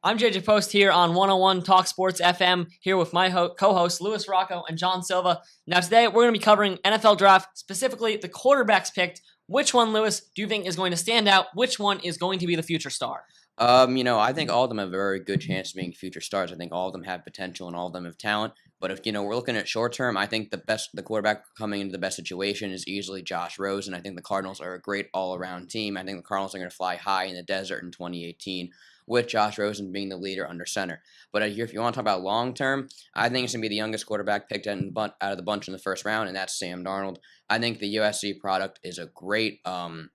I'm JJ Post here on 101 Talk Sports FM, here with my co-hosts Louis Rocco and John Silva. Now today we're going to be covering NFL draft, specifically the quarterbacks picked. Which one, Louis, do you think is going to stand out? Which one is going to be the future star? I think all of them have a very good chance of being future stars. I think all of them have potential and all of them have talent. But if, we're looking at short term, I think the quarterback coming into the best situation is easily Josh Rosen. I think the Cardinals are a great all-around team. I think the Cardinals are going to fly high in the desert in 2018 with Josh Rosen being the leader under center. But if you want to talk about long term, I think it's going to be the youngest quarterback picked out of the bunch in the first round, and that's Sam Darnold. I think the USC product is a great rookie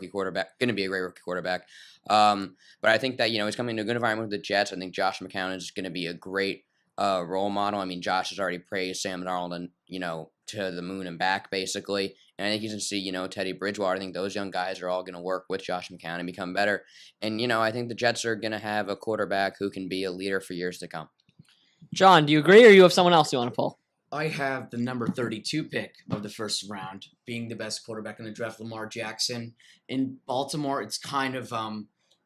quarterback, going to be a great rookie quarterback. But I think that, he's coming to a good environment with the Jets. I think Josh McCown is going to be a great role model. I mean, Josh has already praised Sam Darnold and, to the moon and back, basically. And I think he's going to see, Teddy Bridgewater. I think those young guys are all going to work with Josh McCown and become better. And, I think the Jets are going to have a quarterback who can be a leader for years to come. John, do you agree, or you have someone else you want to pull? I have the number 32 pick of the first round, being the best quarterback in the draft, Lamar Jackson. In Baltimore, it's kind of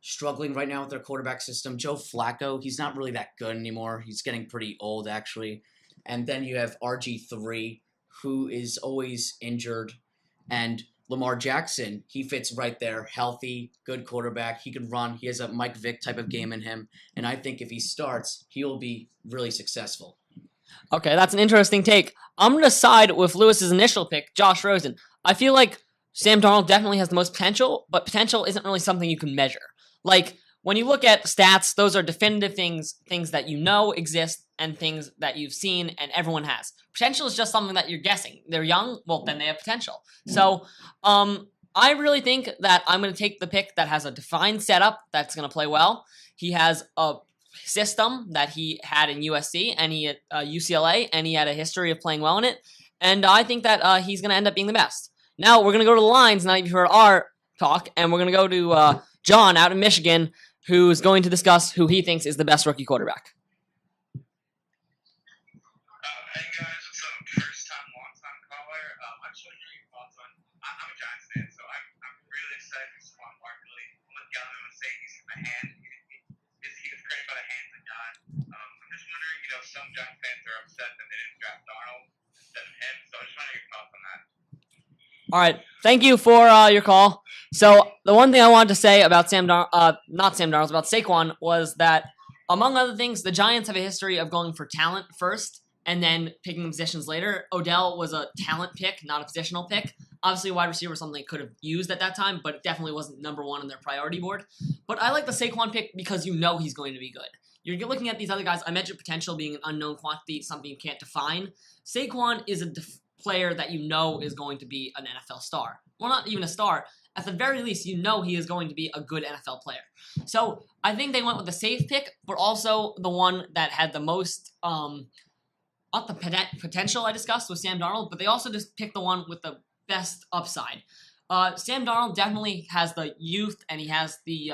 struggling right now with their quarterback system. Joe Flacco, he's not really that good anymore. He's getting pretty old, actually. And then you have RG3, who is always injured. And Lamar Jackson, he fits right there. Healthy, good quarterback. He can run. He has a Mike Vick type of game in him. And I think if he starts, he will be really successful. Okay, that's an interesting take. I'm going to side with Lewis's initial pick, Josh Rosen. I feel like Sam Darnold definitely has the most potential, but potential isn't really something you can measure. Like, when you look at stats, those are definitive things that you know exist and things that you've seen and everyone has. Potential is just something that you're guessing. They're young, well, then they have potential. So, I really think that I'm going to take the pick that has a defined setup that's going to play well. He has a system that he had in USC and he at UCLA, and he had a history of playing well in it. And I think that he's going to end up being the best. Now, we're going to go to the lines now that you've heard our talk, and we're going to go to John out in Michigan, who's going to discuss who he thinks is the best rookie quarterback. Hey guys, what's up? First time, long time caller. I just want to hear your thoughts on. I'm a Giants fan, so I'm really excited for Saquon Barkley. What Galvin was saying, he's in the hand. He was created by the hands of God. I'm just wondering, some Giants fans are upset that they didn't draft Darnold instead of him. So I just want to hear your thoughts on that. All right, thank you for your call. So the one thing I wanted to say about about Saquon was that, among other things, the Giants have a history of going for talent first and then picking positions later. Odell was a talent pick, not a positional pick. Obviously, wide receiver was something they could have used at that time, but it definitely wasn't number one on their priority board. But I like the Saquon pick because he's going to be good. You're looking at these other guys. I mentioned potential being an unknown quantity, something you can't define. Saquon is a player that is going to be an NFL star. Well, not even a star. At the very least, he is going to be a good NFL player. So I think they went with the safe pick, but also the one that had the most, not the potential I discussed with Sam Darnold, but they also just picked the one with the best upside. Sam Darnold definitely has the youth, and he has the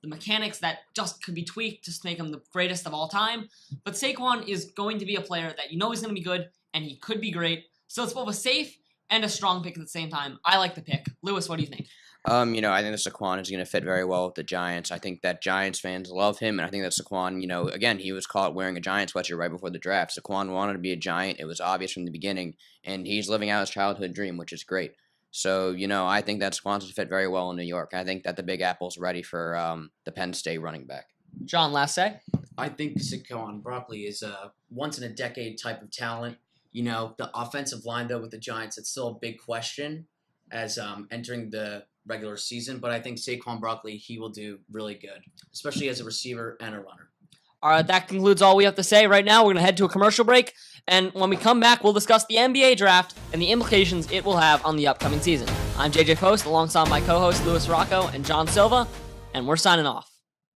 mechanics that just could be tweaked to make him the greatest of all time. But Saquon is going to be a player that he's going to be good, and he could be great. So it's both a safe and a strong pick at the same time. I like the pick. Lewis, what do you think? I think that Saquon is going to fit very well with the Giants. I think that Giants fans love him, and I think that Saquon, again, he was caught wearing a Giants sweatshirt right before the draft. Saquon wanted to be a Giant. It was obvious from the beginning, and he's living out his childhood dream, which is great. So, I think that Saquon's going to fit very well in New York. I think that the Big Apple's ready for the Penn State running back. John, last say? I think Saquon Barkley is a once-in-a-decade type of talent. The offensive line, though, with the Giants, it's still a big question as entering the regular season. But I think Saquon Barkley, he will do really good, especially as a receiver and a runner. All right, that concludes all we have to say right now. We're going to head to a commercial break. And when we come back, we'll discuss the NBA draft and the implications it will have on the upcoming season. I'm JJ Post alongside my co-hosts Louis Rocco and John Silva, and we're signing off.